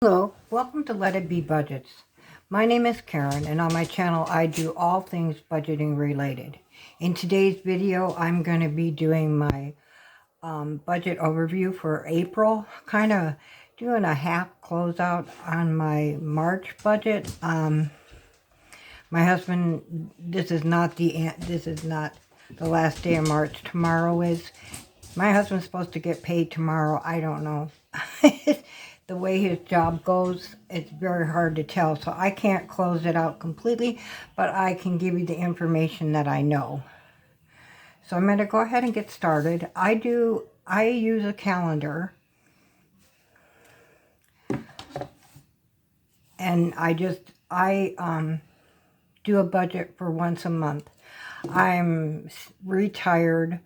Hello, welcome to Let It Be Budgets. My name is Karen, and on my channel I do all things budgeting related. In today's video I'm going to be doing my budget overview for April, kind of doing a half closeout on my March budget. My husband, this is not the last day of March. Tomorrow is. My husband's supposed to get paid tomorrow. I don't know. The way his job goes, it's very hard to tell. So I can't close it out completely, but I can give you the information that I know. So I'm going to go ahead and get started. I use a calendar. And I do a budget for once a month. I'm retired.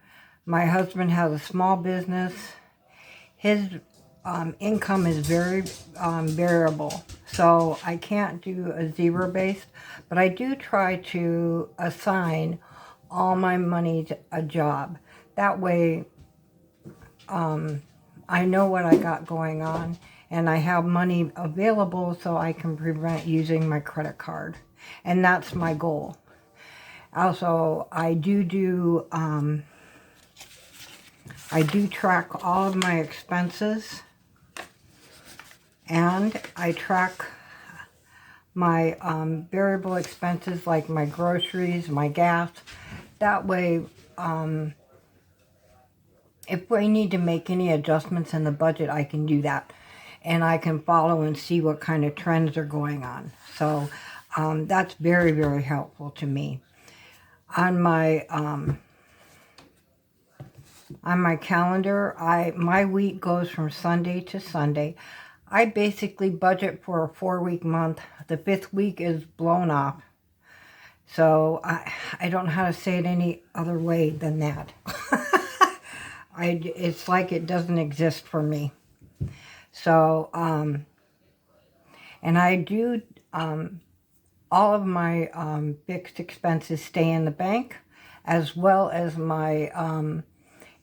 My husband has a small business. His income is very variable, so I can't do a zero base, but I do try to assign all my money to a job. That way I know what I got going on, and I have money available so I can prevent using my credit card, and that's my goal. Also, I do track all of my expenses, and I track my variable expenses like my groceries, my gas. That way, if I need to make any adjustments in the budget, I can do that. And I can follow and see what kind of trends are going on. So that's very, very helpful to me. On my calendar, my week goes from Sunday to Sunday. I basically budget for a 4-week month. The 5th week is blown off. So I don't know how to say it any other way than that. It's like it doesn't exist for me. So, and I do, all of my fixed expenses stay in the bank, as well as my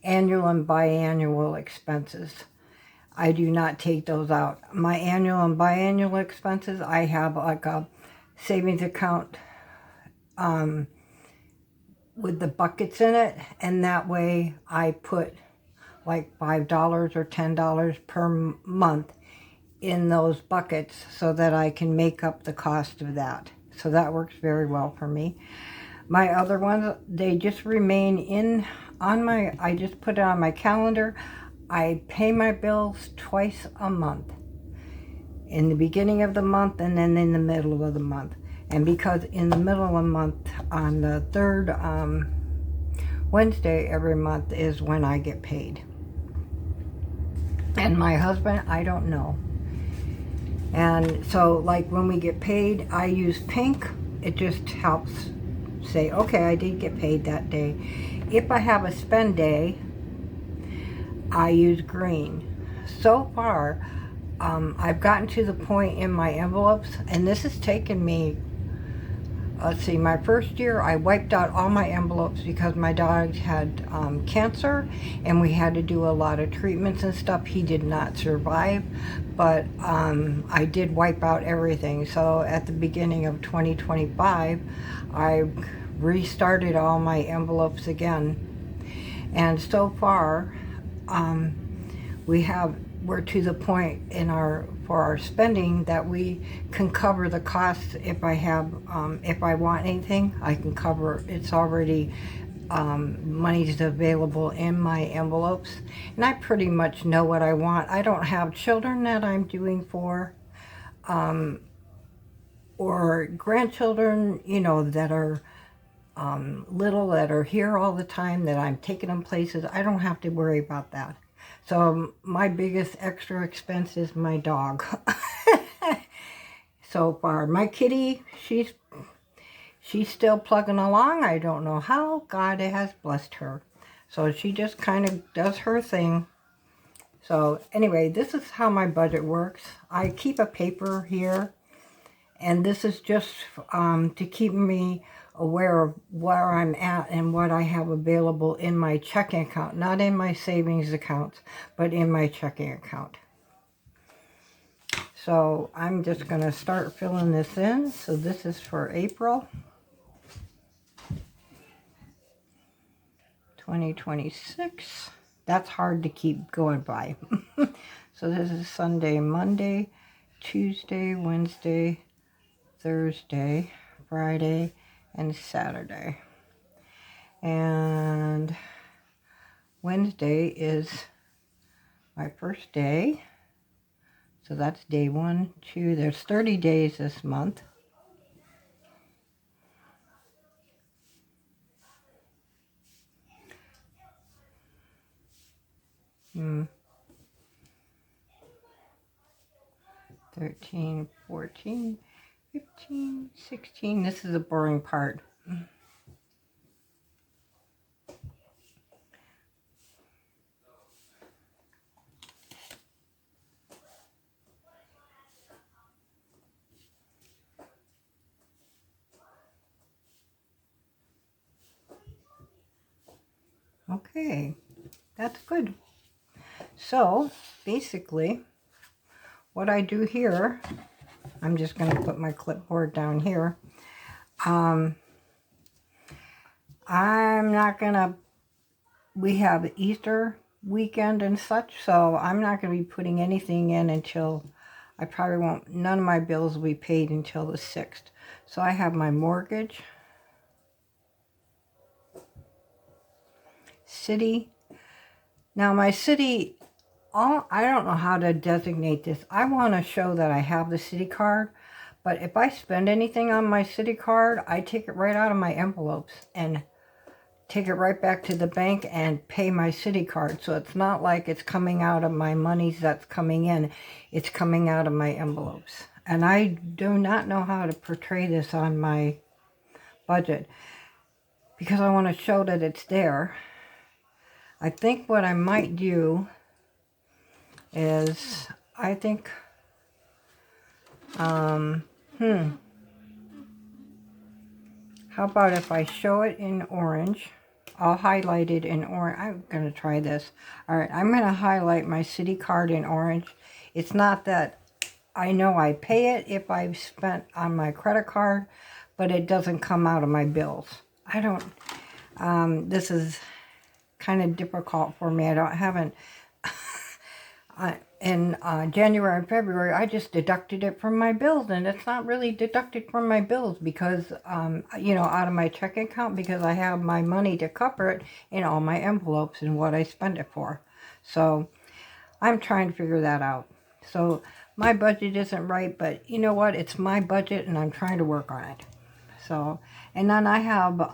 annual and biannual expenses. I do not take those out. My annual and biannual expenses, I have like a savings account with the buckets in it, and that way I put like $5 or $10 per month in those buckets so that I can make up the cost of that. So that works very well for me. My other ones, they just remain I just put it on my calendar. I pay my bills twice a month, in the beginning of the month and then in the middle of the month. And because in the middle of the month, on the third Wednesday every month is when I get paid. And my husband, I don't know. And so like when we get paid, I use pink. It just helps say, okay, I did get paid that day. If I have a spend day, I use green. So far, I've gotten to the point in my envelopes, and this has taken me, let's see, my first year I wiped out all my envelopes because my dog had cancer, and we had to do a lot of treatments and stuff. He did not survive, but I did wipe out everything. So at the beginning of 2025, I restarted all my envelopes again. And so far, we're to the point for our spending that we can cover the costs. If I want anything, I can cover. It's already money's available in my envelopes, and I pretty much know what I want. I don't have children that I'm doing for, or grandchildren, that are little, that are here all the time, that I'm taking them places. I don't have to worry about that. So my biggest extra expense is my dog. So far, my kitty, she's still plugging along. I don't know how. God has blessed her. So she just kind of does her thing. So anyway, this is how my budget works. I keep a paper here, and this is just to keep me aware of where I'm at and what I have available in my checking account, not in my savings accounts, but in my checking account. So I'm just going to start filling this in. So this is for April 2026. That's hard to keep going by. So this is Sunday, Monday, Tuesday, Wednesday, Thursday, Friday, and Saturday. And Wednesday is my first day. So that's day 1, 2. There's 30 days this month. Hmm. 13, 14, 15, 16. This is the boring part. Okay, that's good. So basically what I do here, I'm just going to put my clipboard down here. I'm not going to, we have Easter weekend and such, so I'm not going to be putting anything in until, I probably won't, none of my bills will be paid until the 6th. So I have my mortgage, city. Now my city, I don't know how to designate this. I want to show that I have the city card, but if I spend anything on my city card, I take it right out of my envelopes and take it right back to the bank and pay my city card. So it's not like it's coming out of my monies that's coming in. It's coming out of my envelopes. And I do not know how to portray this on my budget because I want to show that it's there. I think what I might do is, I think, how about if I show it in orange? I'll highlight it in orange. I'm going to try this. All right, I'm going to highlight my city card in orange. It's not that I know I pay it if I've spent on my credit card, but it doesn't come out of my bills. I don't, this is kind of difficult for me. I haven't, in January and February, I just deducted it from my bills, and it's not really deducted from my bills because, you know, out of my checking account, because I have my money to cover it in all my envelopes and what I spend it for. So I'm trying to figure that out. So my budget isn't right, but you know what? It's my budget, and I'm trying to work on it. So, and then I have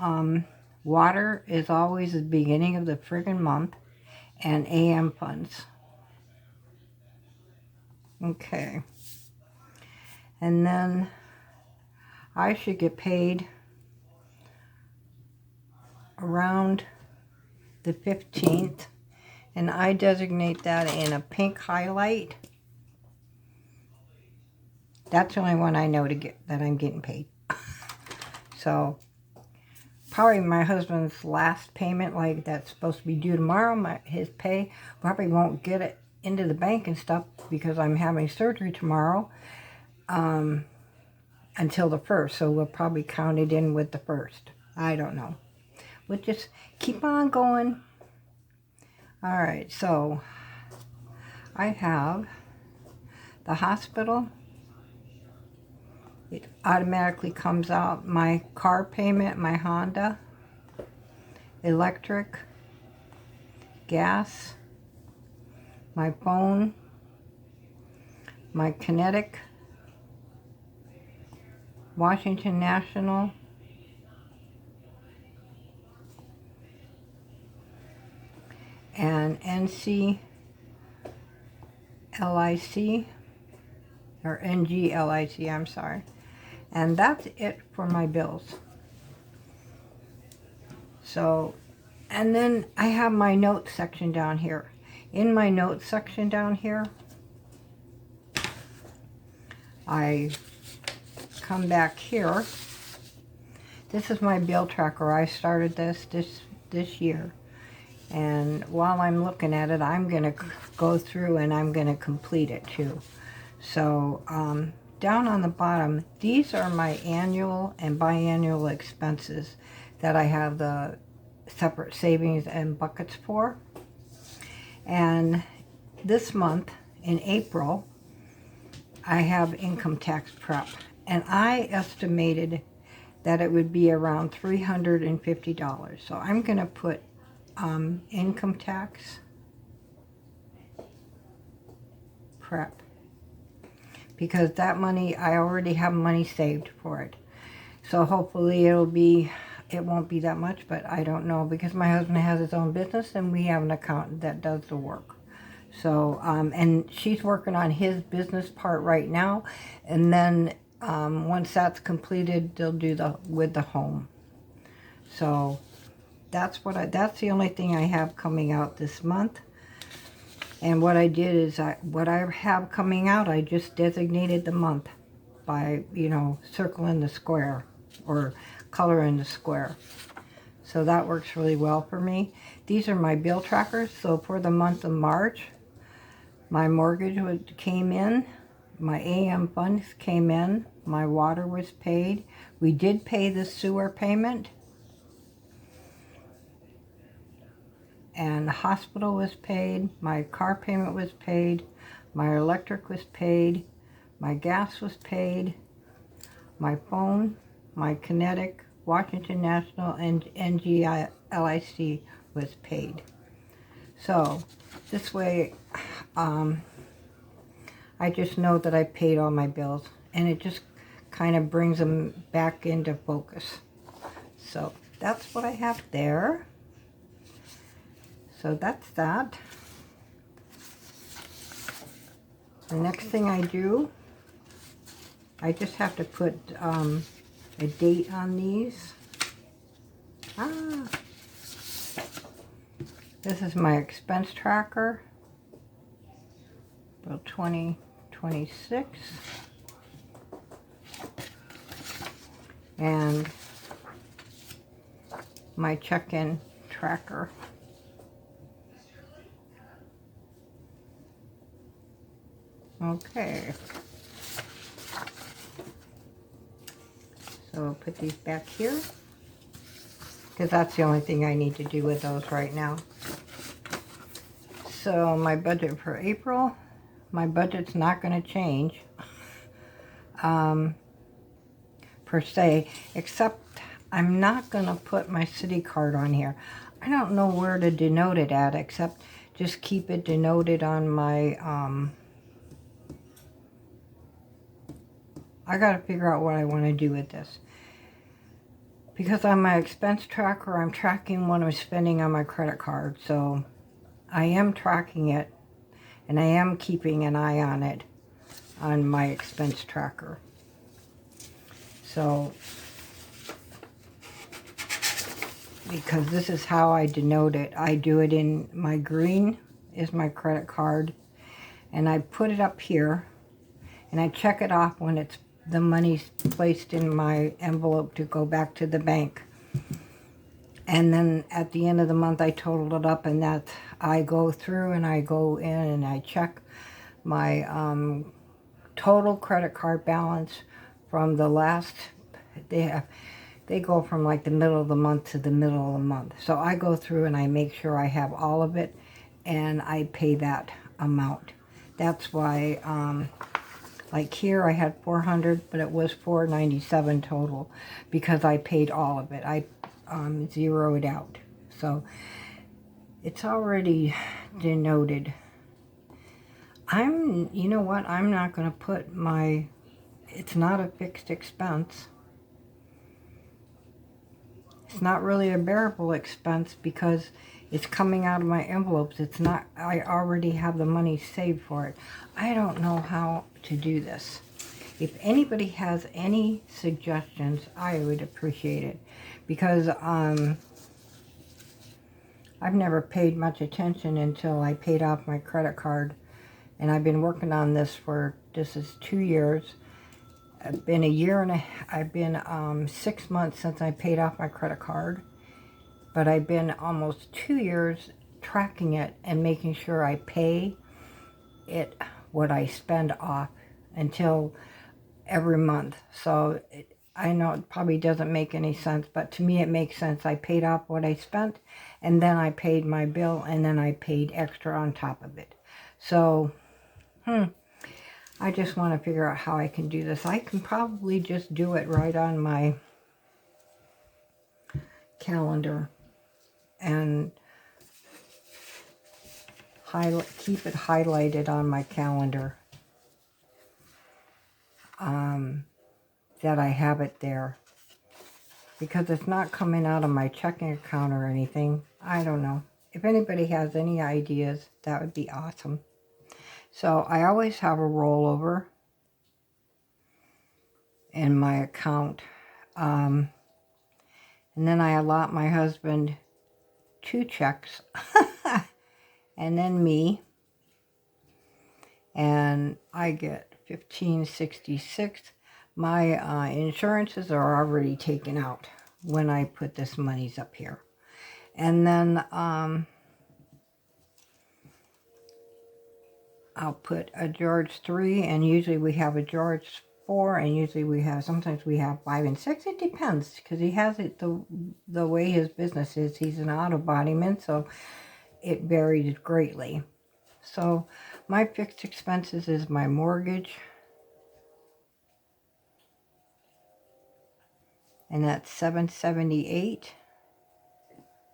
water is always the beginning of the friggin' month, and AM funds. Okay. And then I should get paid around the 15th. And I designate that in a pink highlight. That's the only one I know to get that I'm getting paid. So probably my husband's last payment, like that's supposed to be due tomorrow, his pay, probably won't get it into the bank and stuff because I'm having surgery tomorrow until the 1st. So we'll probably count it in with the 1st. I don't know. We'll just keep on going. All right, so I have the hospital. It automatically comes out my car payment, my Honda, electric, gas, my phone, my Kinetic, Washington National, and NCLIC, or NGLIC, I'm sorry. And that's it for my bills. So, and then I have my notes section down here. In my notes section down here, I come back here. This is my bill tracker. I started this year. And while I'm looking at it, I'm going to go through and I'm going to complete it too. So down on the bottom, these are my annual and biannual expenses that I have the separate savings and buckets for. And this month, in April, I have income tax prep. And I estimated that it would be around $350. So I'm going to put income tax prep, because that money, I already have money saved for it. So hopefully it won't be that much, but I don't know, because my husband has his own business and we have an accountant that does the work. So, and she's working on his business part right now, and then once that's completed, they'll do with the home. So that's the only thing I have coming out this month. And what I did is, what I have coming out, I just designated the month by, circling the square or coloring the square. So that works really well for me. These are my bill trackers. So for the month of March, my mortgage came in, my AM funds came in, my water was paid. We did pay the sewer payment. And the hospital was paid, my car payment was paid, my electric was paid, my gas was paid, my phone, my Kinetic, Washington National, and NGLIC was paid. So this way, I just know that I paid all my bills, and it just kind of brings them back into focus. So that's what I have there. So that's that. The next thing I do, I just have to put a date on these. This is my expense tracker for 2026. And my check-in tracker. Okay, so I'll put these back here, because that's the only thing I need to do with those right now. So my budget for April, my budget's not going to change per se, except I'm not going to put my city card on here. I don't know where to denote it at, except just keep it denoted on my I got to figure out what I want to do with this. Because on my expense tracker, I'm tracking what I'm spending on my credit card. So I am tracking it, and I am keeping an eye on it on my expense tracker. So, because this is how I denote it. I do it in my green is my credit card, and I put it up here, and I check it off when the money's placed in my envelope to go back to the bank. And then at the end of the month, I total it up, and I go through and I go in and I check my total credit card balance from the last, they go from like the middle of the month to the middle of the month. So I go through and I make sure I have all of it, and I pay that amount. That's why, like here I had 400, but it was 497 total, because I paid all of it. I zeroed out. So it's already denoted. You know what? I'm not going to put it's not a fixed expense. It's not really a bearable expense because it's coming out of my envelopes. It's not, I already have the money saved for it. I don't know how to do this. If anybody has any suggestions, I would appreciate it. Because I've never paid much attention until I paid off my credit card. And I've been working on this this is 2 years. I've been I've been 6 months since I paid off my credit card. But I've been almost 2 years tracking it and making sure I pay it what I spend off until every month. So I know it probably doesn't make any sense, but to me it makes sense. I paid off what I spent, and then I paid my bill, and then I paid extra on top of it. So, I just want to figure out how I can do this. I can probably just do it right on my calendar and keep it highlighted on my calendar, that I have it there, because it's not coming out of my checking account or anything. I don't know. If anybody has any ideas, that would be awesome. So I always have a rollover in my account, and then I allot my husband 2 checks and then me, and I get $15.66. My insurances are already taken out when I put this monies up here. And then I'll put a George 3, and usually we have a George 4, and usually we have, sometimes we have 5 and 6. It depends, because he has it the way his business is. He's an auto bodyman, so it varies greatly. So my fixed expenses is my mortgage, and that's $778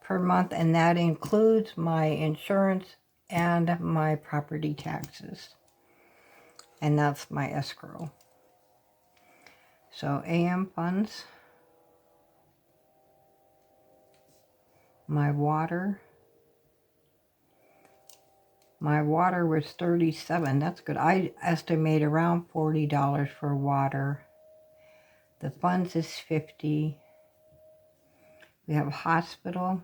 per month, and that includes my insurance and my property taxes, and that's my escrow. So AM funds, my water was $37. That's good. I estimate around $40 for water. The funds is $50. We have hospital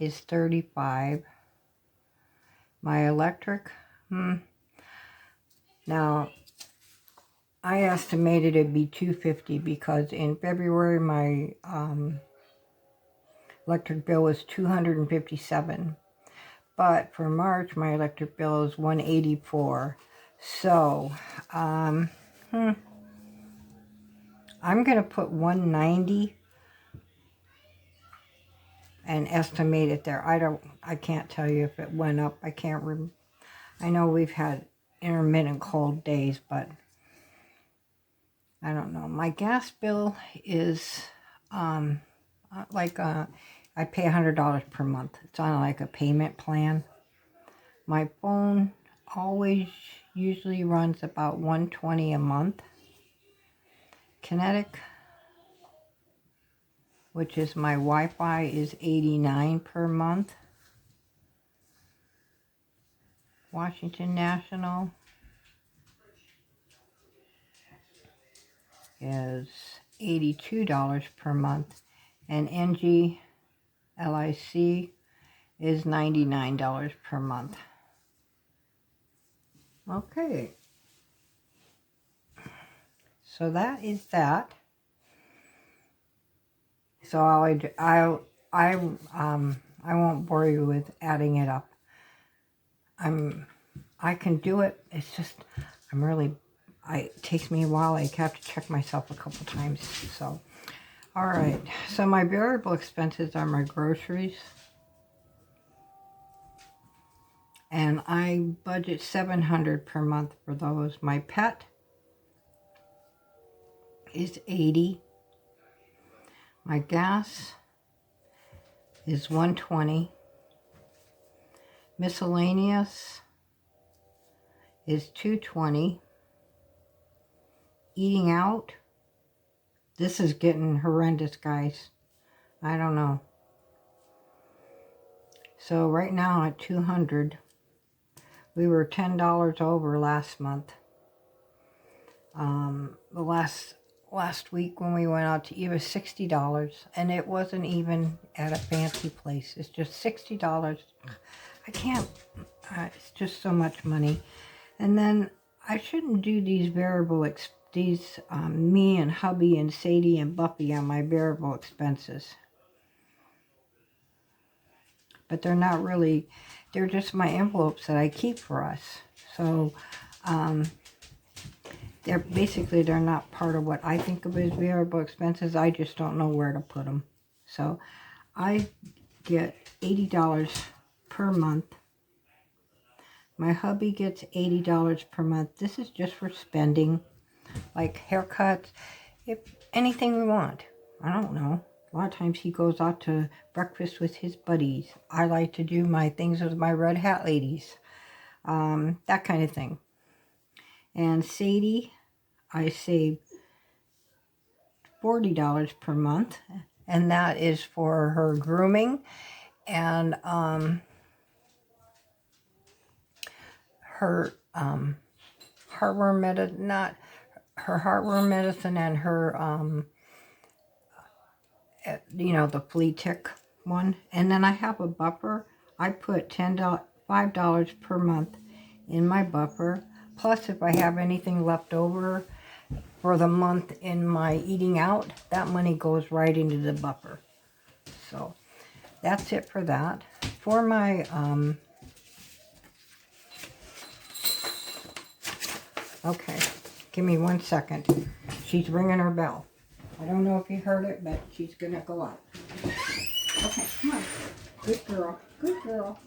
is $35. My electric, now I estimated it'd be $250 because in February my electric bill was $257. But for March my electric bill is $184. So I'm gonna put $190 and estimate it there. I can't tell you if it went up. I can't remember. I know we've had intermittent cold days, but I don't know. My gas bill is I pay $100 per month. It's on like a payment plan. My phone usually runs about $120 a month. Kinetic, which is my Wi-Fi, is $89 per month. Washington National is $82 per month, and NG LIC is $99 per month. Okay, so that is that. So I won't bore you with adding it up. I can do it. It's just it takes me a while. I have to check myself a couple times. So, all right. So my variable expenses are my groceries, and I budget $700 per month for those. My pet is $80. My gas is $120. Miscellaneous is $220. Eating out, this is getting horrendous, guys. I don't know. So right now at $200, we were $10 over last month. The last week when we went out to eat was $60, and it wasn't even at a fancy place. It's just $60. I can't. It's just so much money. And then I shouldn't do these me and hubby and Sadie and Buffy on my variable expenses. But they're not really, they're just my envelopes that I keep for us. So they're not part of what I think of as variable expenses. I just don't know where to put them. So I get $80 per month. My hubby gets $80 per month. This is just for spending, like haircuts, if anything we want. I don't know. A lot of times he goes out to breakfast with his buddies. I like to do my things with my red hat ladies. That kind of thing. And Sadie, I save $40 per month. And that is for her grooming and her heartworm medicine, not her heartworm medicine, and her the flea tick one. And then I have a buffer. I put $5 per month in my buffer. Plus, if I have anything left over for the month in my eating out, that money goes right into the buffer. So that's it for that. For my okay, give me 1 second. She's ringing her bell. I don't know if you heard it, but she's gonna go out. Okay, come on. Good girl. Good girl.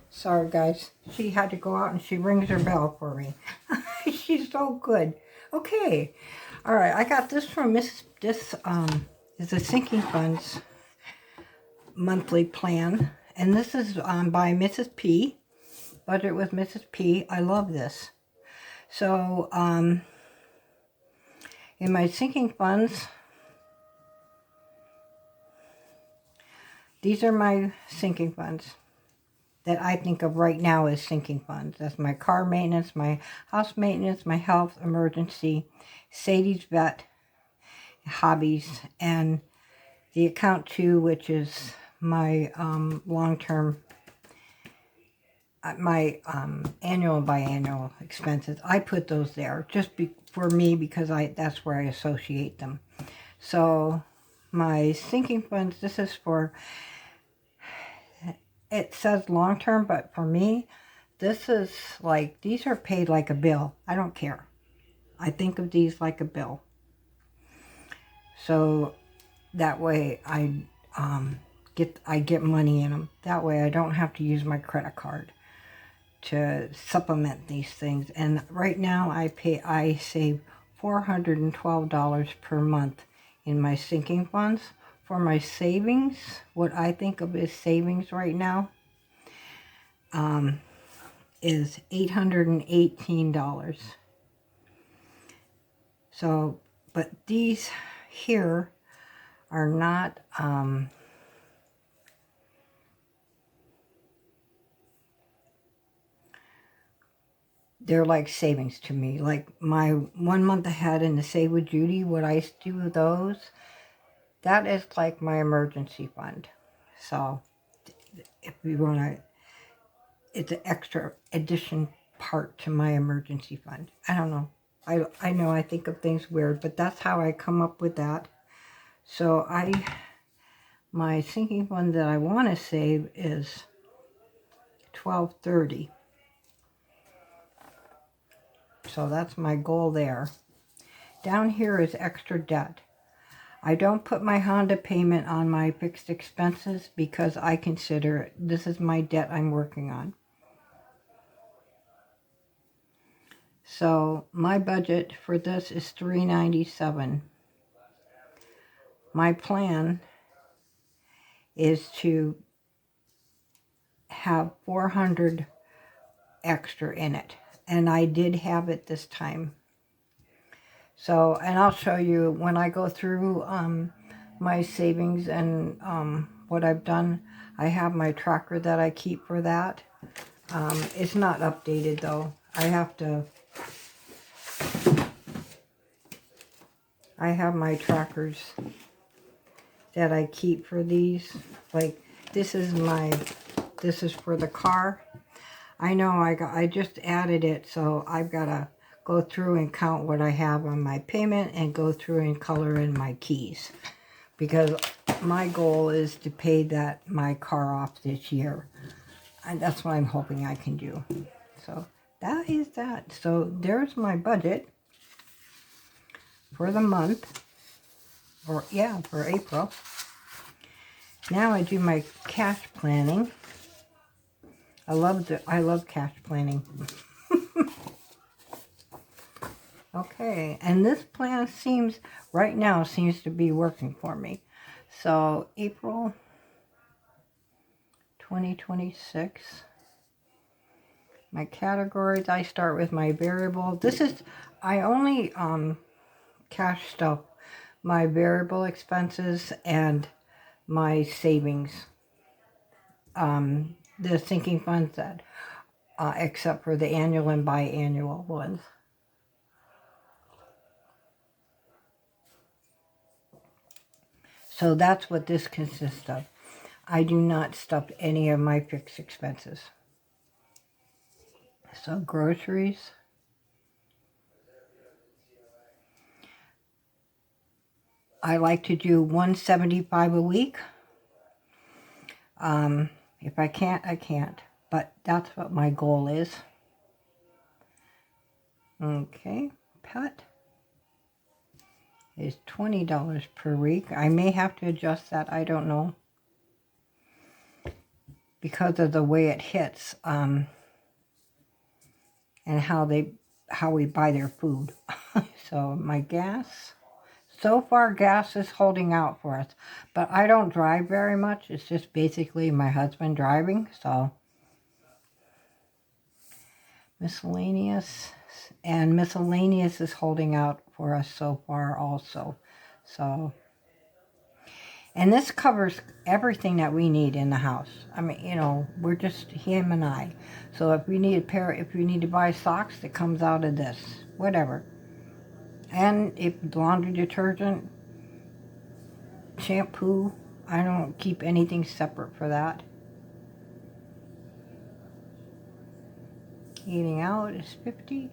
Sorry, guys. She had to go out and she rings her bell for me. She's so good. Okay. All right. I got this from this is a Sinking Funds monthly plan. And this is by Mrs. P. Budget with Mrs. P. I love this. So, in my sinking funds, these are my sinking funds that I think of right now as sinking funds. That's my car maintenance, my house maintenance, my health, emergency, Sadie's vet, hobbies, and the account 2, which is my long-term, my annual and biannual expenses. I put those there just for me because that's where I associate them. So my sinking funds, this is for, it says long-term, but for me, this is like, these are paid like a bill. I don't care. I think of these like a bill. So that way I get money in them. That way I don't have to use my credit card to supplement these things. And right now I save $412 per month in my sinking funds. For my savings, what I think of as savings right now is $818. So, but these here are not they're like savings to me. Like my 1 month ahead in the Save with Judy, what I do with those, that is like my emergency fund. So if we want to, it's an extra addition part to my emergency fund. I don't know. I know I think of things weird, but that's how I come up with that. So my sinking fund that I want to save is $1230. So that's my goal there. Down here is extra debt. I don't put my Honda payment on my fixed expenses because I consider this is my debt I'm working on. So my budget for this is $397. My plan is to have $400 extra in it. And I did have it this time. So, and I'll show you when I go through my savings and what I've done. I have my tracker that I keep for that. It's not updated though. I have my trackers that I keep for these. Like this is for the car. I know I just added it, so I've got to go through and count what I have on my payment and go through and color in my keys. Because my goal is to pay my car off this year. And that's what I'm hoping I can do. So that is that. So there's my budget for the month, or yeah, for April. Now I do my cash planning. I love cash planning. Okay, and this plan right now seems to be working for me. So April 2026. My categories, I start with my variable. I only cash stuff my variable expenses and my savings. The sinking funds that, except for the annual and biannual ones. So that's what this consists of. I do not stuff any of my fixed expenses. So groceries. I like to do $175 a week. If I can't, I can't. But that's what my goal is. Okay, pet is $20 per week. I may have to adjust that, I don't know. Because of the way it hits, and how we buy their food. So my gas, so far gas is holding out for us, but I don't drive very much. It's just basically my husband driving. So miscellaneous, and miscellaneous is holding out for us so far also. So, and this covers everything that we need in the house. I mean, you know, we're just him and I. So if we need if we need to buy socks, it comes out of this, whatever. And if laundry detergent, shampoo, I don't keep anything separate for that. Eating out is $50.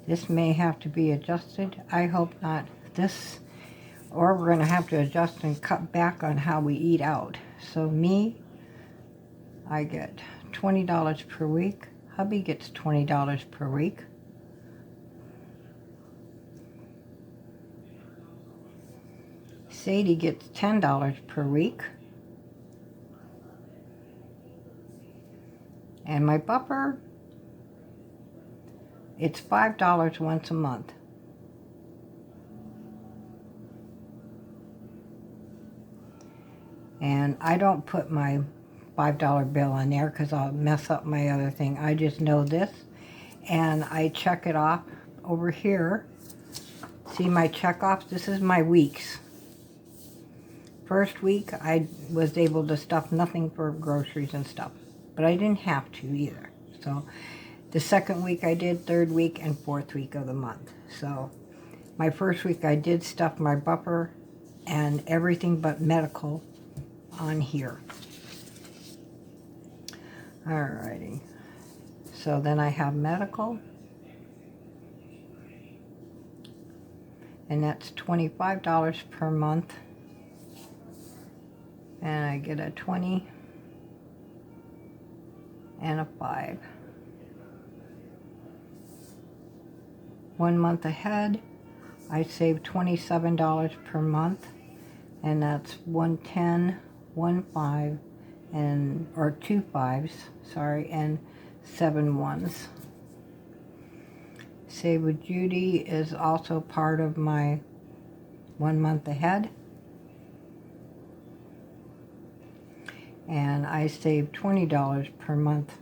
This may have to be adjusted. I hope not. This, or we're going to have to adjust and cut back on how we eat out. So me, I get $20 per week. Hubby gets $20 per week. Sadie gets $10 per week. And my buffer, it's $5 once a month. And I don't put my $5 bill on there because I'll mess up my other thing. I just know this, and I check it off over here. See my check-offs? This is my weeks. First week, I was able to stuff nothing for groceries and stuff, but I didn't have to either. So the second week I did, third week, and fourth week of the month. So my first week I did stuff my buffer and everything but medical on here. Alrighty. So then I have medical. And that's $25 per month. And I get a 20 and a 5. 1 month ahead, I save $27 per month, and that's 110, 15, and or 2 5s, sorry, and 7 1s. Save with Judy is also part of my 1 month ahead. And I save $20 per month,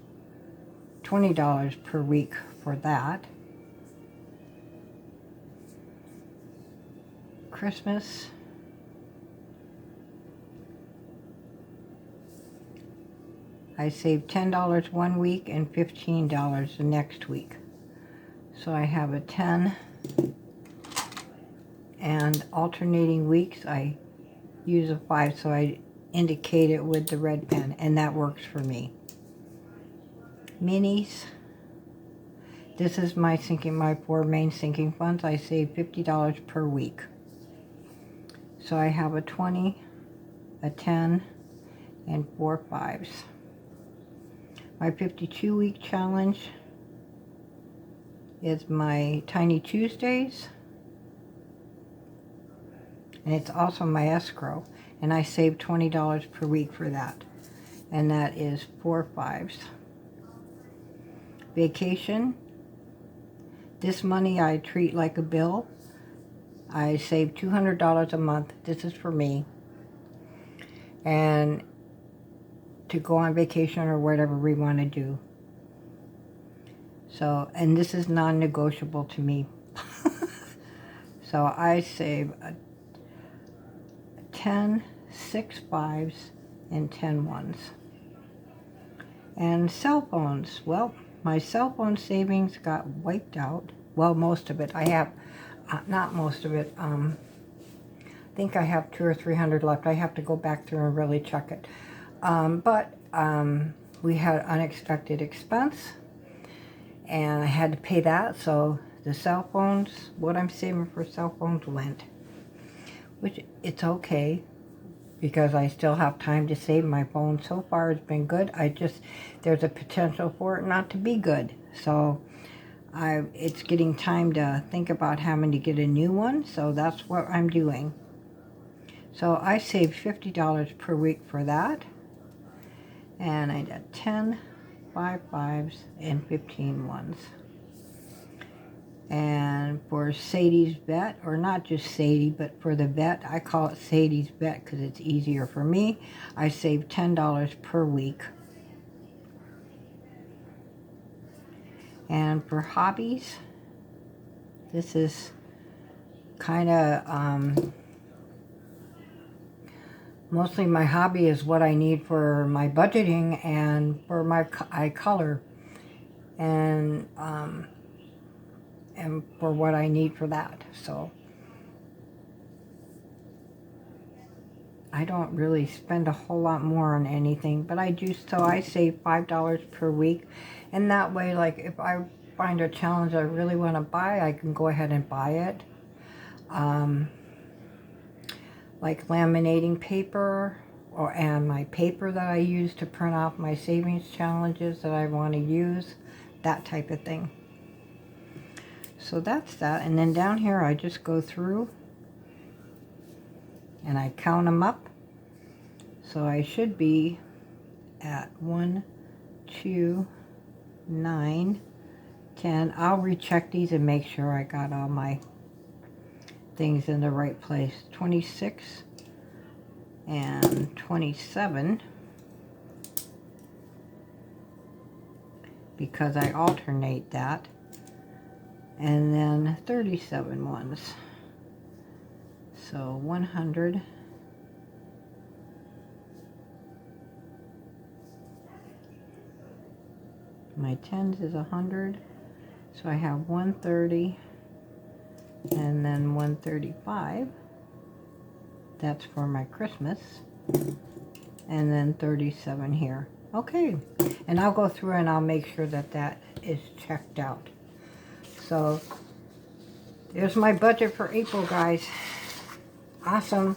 $20 per week for that. Christmas, I save $10 1 week and $15 the next week. So I have a 10, and alternating weeks I use a 5, so I indicate it with the red pen, and that works for me. Minis, this is my 4 main sinking funds. I save $50 per week. So I have a 20, a 10, and 4 5s. My 52-week challenge, is my Tiny Tuesdays. And it's also my escrow. And I save $20 per week for that. And that is 4 5s. Vacation. This money I treat like a bill. I save $200 a month. This is for me. And to go on vacation or whatever we want to do. So, and this is non-negotiable to me. So I save 10, 6 5s, and 10 1s. And cell phones. Well, my cell phone savings got wiped out. Well, most of it. I have, not most of it. I think I have 200 or 300 left. I have to go back through and really check it. But we had unexpected expense, and I had to pay that. So the cell phones, what I'm saving for cell phones went, which it's okay because I still have time to save my phone. So far it's been good. There's a potential for it not to be good. So it's getting time to think about having to get a new one. So that's what I'm doing. So I saved $50 per week for that. And I did 10, 5 5s, and 15 1s. And for Sadie's vet, or not just Sadie, but for the vet, I call it Sadie's vet because it's easier for me. I save $10 per week. And for hobbies, this is kind of, mostly my hobby is what I need for my budgeting and for my eye color. And for what I need for that. So I don't really spend a whole lot more on anything, but I do. So I save $5 per week, and that way, like if I find a challenge I really want to buy, I can go ahead and buy it. Like laminating paper, and my paper that I use to print off my savings challenges that I want to use, that type of thing. So that's that. And then down here I just go through and I count them up. So I should be at 1, 2, 9, 10. I'll recheck these and make sure I got all my things in the right place. 26 and 27. Because I alternate that. And then 37 ones. So 100. My tens is 100. So I have 130 and then 135. That's for my Christmas. And then 37 here. Okay. And I'll go through and I'll make sure that that is checked out. So there's my budget for April, guys. Awesome.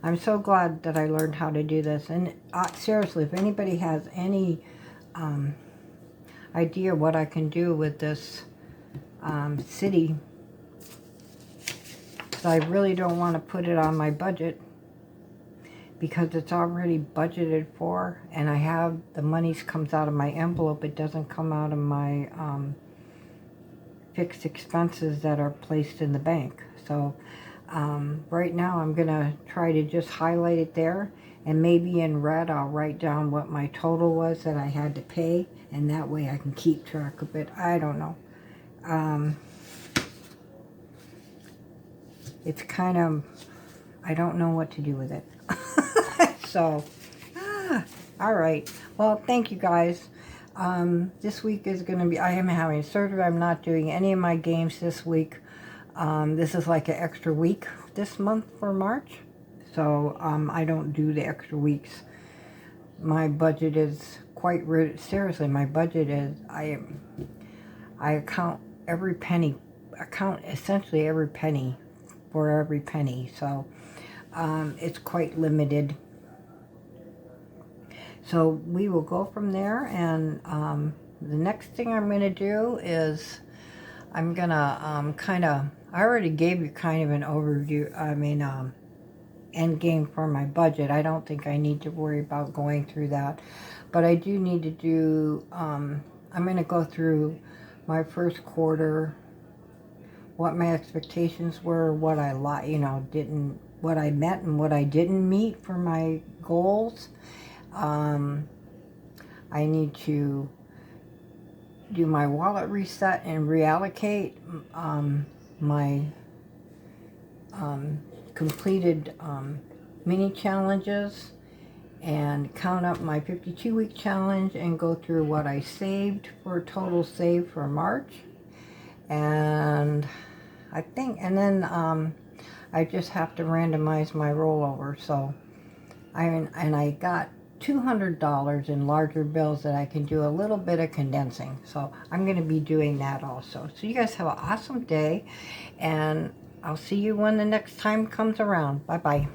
I'm so glad that I learned how to do this. And seriously, if anybody has any idea what I can do with this city, because I really don't want to put it on my budget because it's already budgeted for, and I have the monies comes out of my envelope. It doesn't come out of my fixed expenses that are placed in the bank. So right now I'm gonna try to just highlight it there, and maybe in red I'll write down what my total was that I had to pay, and that way I can keep track of it. I don't know. It's kind of, I don't know what to do with it. So, all right. Well, thank you guys. This week is going to be, I am having surgery. I'm not doing any of my games this week. This is like an extra week this month for March. So, I don't do the extra weeks. My budget is quite, seriously, my budget is, I account every penny, essentially every penny for every penny. So, it's quite limited. So we will go from there, and the next thing I'm going to do is I'm gonna I already gave you kind of an overview, end game for my budget. I don't think I need to worry about going through that, but I do need to do, I'm gonna go through my first quarter, what my expectations were, what I what I met and what I didn't meet for my goals. I need to do my wallet reset and reallocate my completed mini challenges and count up my 52-week challenge and go through what I saved for a total save for March. And then I just have to randomize my rollover. So I got $200 in larger bills that I can do a little bit of condensing. So I'm going to be doing that also. So you guys have an awesome day, and I'll see you when the next time comes around. Bye-bye.